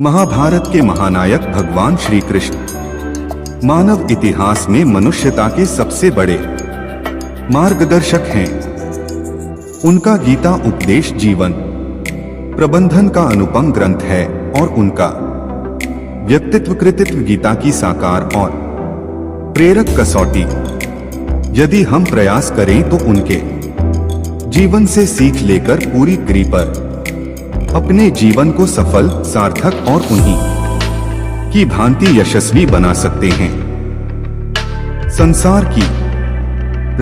महाभारत के महानायक भगवान श्री कृष्ण मानव इतिहास में मनुष्यता के सबसे बड़े मार्गदर्शक हैं। उनका गीता उपदेश जीवन प्रबंधन का अनुपम ग्रंथ है और उनका व्यक्तित्व कृतित्व गीता की साकार और प्रेरक कसौटी। यदि हम प्रयास करें तो उनके जीवन से सीख लेकर पूरी कड़ी पर अपने जीवन को सफल, सार्थक और उन्हीं की भांति यशस्वी बना सकते हैं। संसार की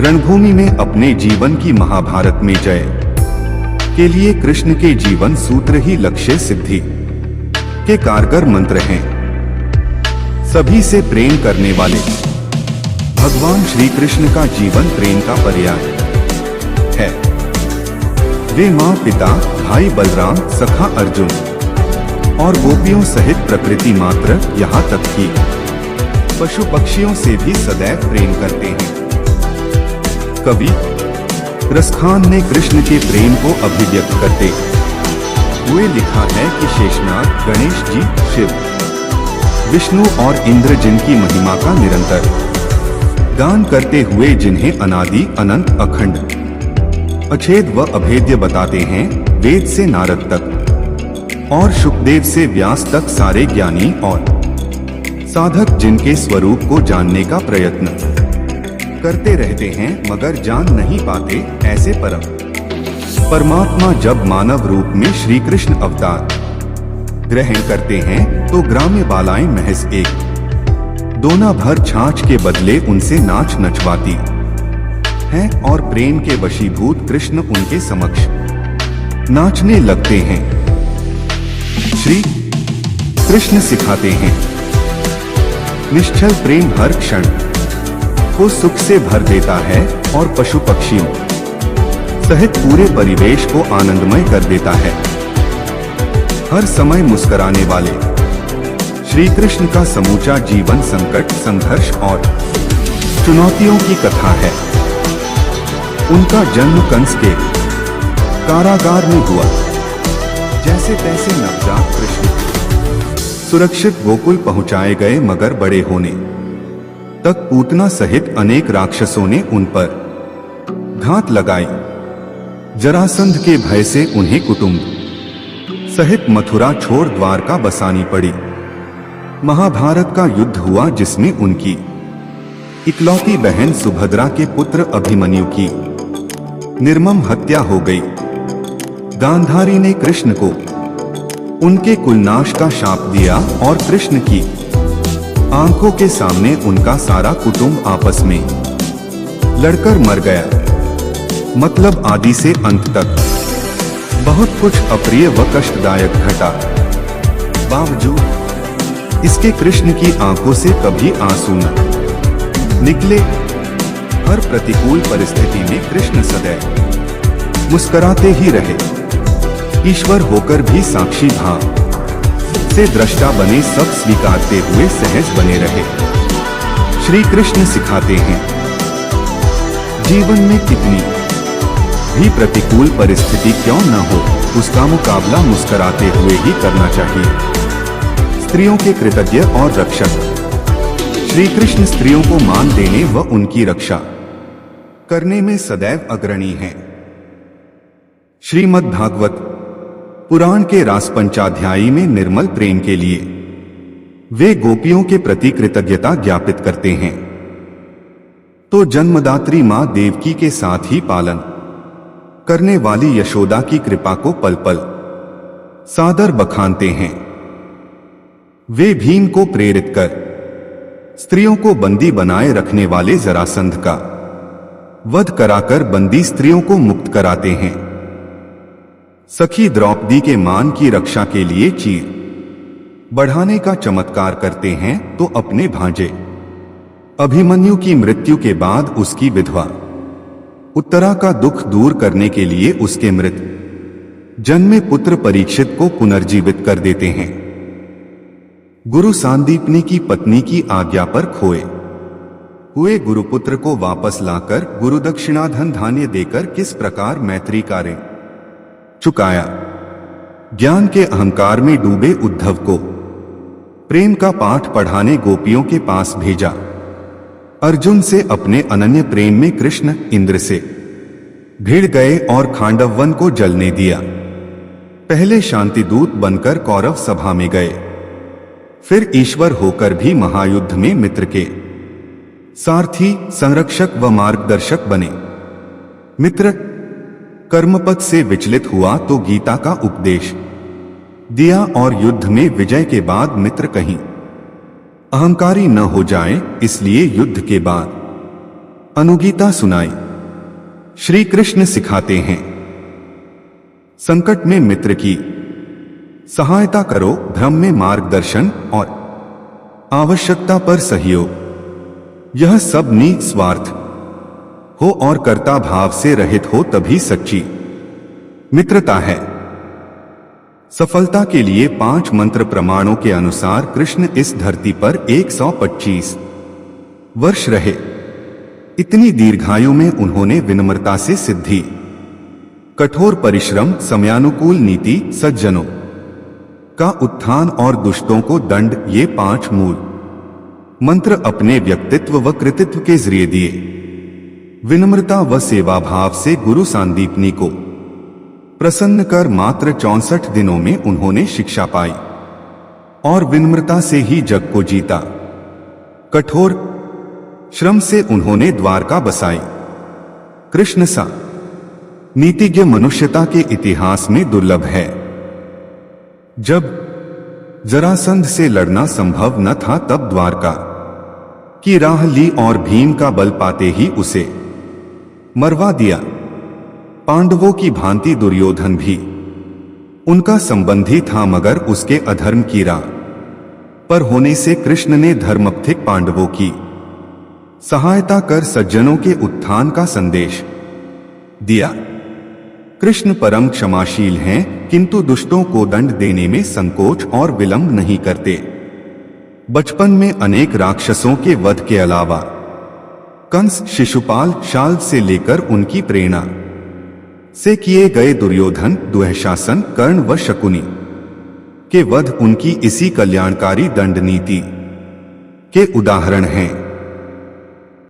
रणभूमि में अपने जीवन की महाभारत में जय के लिए कृष्ण के जीवन सूत्र ही लक्ष्य सिद्धि के कारगर मंत्र हैं। सभी से प्रेम करने वाले भगवान श्री कृष्ण का जीवन प्रेम का पर्याय है। वे माँ, पिता, भाई बलराम, सखा अर्जुन और गोपियों सहित प्रकृति मात्र, यहाँ तक कि पशु पक्षियों से भी सदैव प्रेम करते हैं। कवि रसखान ने कृष्ण के प्रेम को अभिव्यक्त करते हुए लिखा है कि शेषनाग, गणेश जी, शिव, विष्णु और इंद्र जिनकी महिमा का निरंतर गान करते हुए जिन्हें अनादि अनंत अखंड अछेद व अभेद्य बताते हैं, वेद से नारद तक और शुकदेव से व्यास तक सारे ज्ञानी और साधक जिनके स्वरूप को जानने का प्रयत्न करते रहते हैं मगर जान नहीं पाते, ऐसे परमात्मा जब मानव रूप में श्री कृष्ण अवतार ग्रहण करते हैं तो ग्राम्य बालाएं महज एक दोना भर छाछ के बदले उनसे नाच नचवाती हैं और प्रेम के वशीभूत कृष्ण उनके समक्ष नाचने लगते हैं। श्री कृष्ण सिखाते हैं, निश्चल प्रेम हर क्षण को सुख से भर देता है और पशु पक्षियों सहित पूरे परिवेश को आनंदमय कर देता है। हर समय मुस्कुराने वाले श्री कृष्ण का समूचा जीवन संकट, संघर्ष और चुनौतियों की कथा है। उनका जन्म कंस के कारागार में हुआ। जैसे तैसे नवजात कृष्ण सुरक्षित गोकुल पहुंचाए गए मगर बड़े होने तक पूतना सहित अनेक राक्षसों ने उन पर घात लगाई। जरासंध के भय से उन्हें कुटुंब सहित मथुरा छोड़ द्वारका बसानी पड़ी। महाभारत का युद्ध हुआ जिसमें उनकी इकलौती बहन सुभद्रा के पुत्र अभिमन्यु की निर्मम हत्या हो गई। गांधारी ने कृष्ण को उनके कुलनाश का शाप दिया और कृष्ण की आंखों के सामने उनका सारा कुटुंब आपस में लड़कर मर गया। मतलब आदि से अंत तक बहुत कुछ अप्रिय व कष्टदायक घटा। बावजूद इसके कृष्ण की आंखों से कभी आंसू न निकले। हर प्रतिकूल परिस्थिति में कृष्ण सदैव मुस्कुराते ही रहे। ईश्वर होकर भी साक्षी भाव से दृष्टा बने, सब स्वीकारते हुए सहज बने रहे। श्री कृष्ण सिखाते हैं, जीवन में कितनी भी प्रतिकूल परिस्थिति क्यों न हो, उसका मुकाबला मुस्कुराते हुए ही करना चाहिए। स्त्रियों के कृतज्ञ और रक्षक श्री कृष्ण स्त्रियों को मान देने व उनकी रक्षा करने में सदैव अग्रणी हैं। श्रीमद् भागवत पुराण के रास पंचाध्यायी में निर्मल प्रेम के लिए वे गोपियों के प्रति कृतज्ञता ज्ञापित करते हैं तो जन्मदात्री मां देवकी के साथ ही पालन करने वाली यशोदा की कृपा को पल पल सादर बखानते हैं। वे भीम को प्रेरित कर स्त्रियों को बंदी बनाए रखने वाले जरासंध का वध कराकर बंदी स्त्रियों को मुक्त कराते हैं। सखी द्रौपदी के मान की रक्षा के लिए चीर बढ़ाने का चमत्कार करते हैं तो अपने भांजे अभिमन्यु की मृत्यु के बाद उसकी विधवा उत्तरा का दुख दूर करने के लिए उसके मृत जन्मे पुत्र परीक्षित को पुनर्जीवित कर देते हैं। गुरु सांदीपनी की पत्नी की आज्ञा पर खोए हुए गुरुपुत्र को वापस लाकर गुरुदक्षिणा धन धान्य देकर किस प्रकार मैत्री कार्य चुकाया। ज्ञान के अहंकार में डूबे उद्धव को प्रेम का पाठ पढ़ाने गोपियों के पास भेजा। अर्जुन से अपने अनन्य प्रेम में कृष्ण इंद्र से भिड़ गए और खांडव वन को जलने दिया। पहले शांतिदूत बनकर कौरव सभा में गए, फिर ईश्वर होकर भी महायुद्ध में मित्र के सारथी, संरक्षक व मार्गदर्शक बने। मित्र कर्मपथ से विचलित हुआ तो गीता का उपदेश दिया और युद्ध में विजय के बाद मित्र कहीं अहंकारी न हो जाएं, इसलिए युद्ध के बाद अनुगीता सुनाई। श्री कृष्ण सिखाते हैं, संकट में मित्र की सहायता करो, भ्रम में मार्गदर्शन और आवश्यकता पर सहयोग। यह सब निस्वार्थ हो और कर्ता भाव से रहित हो तभी सच्ची मित्रता है। सफलता के लिए 5 मंत्र प्रमाणों के अनुसार कृष्ण इस धरती पर 125 वर्ष रहे। इतनी दीर्घायु में उन्होंने विनम्रता से सिद्धि, कठोर परिश्रम, समयानुकूल नीति, सज्जनों का उत्थान और दुष्टों को दंड, ये 5 मूल मंत्र अपने व्यक्तित्व व कृतित्व के जरिए दिए। विनम्रता व सेवा भाव से गुरु सांदीपनी को प्रसन्न कर मात्र 64 दिनों में उन्होंने शिक्षा पाई और विनम्रता से ही जग को जीता। कठोर श्रम से उन्होंने द्वारका बसाई। कृष्ण सा नीतिज्ञ मनुष्यता के इतिहास में दुर्लभ है। जब जरासंध से लड़ना संभव न था तब द्वारका की राह ली और भीम का बल पाते ही उसे मरवा दिया। पांडवों की भांति दुर्योधन भी उनका संबंधी था, मगर उसके अधर्म की राह पर होने से कृष्ण ने धर्मपथिक पांडवों की सहायता कर सज्जनों के उत्थान का संदेश दिया। कृष्ण परम क्षमाशील हैं, किंतु दुष्टों को दंड देने में संकोच और विलंब नहीं करते। बचपन में अनेक राक्षसों के वध के अलावा कंस, शिशुपाल, शाल्व से लेकर उनकी प्रेरणा से किए गए दुर्योधन, दुःशासन, कर्ण व शकुनी के वध उनकी इसी कल्याणकारी दंड नीति के उदाहरण हैं।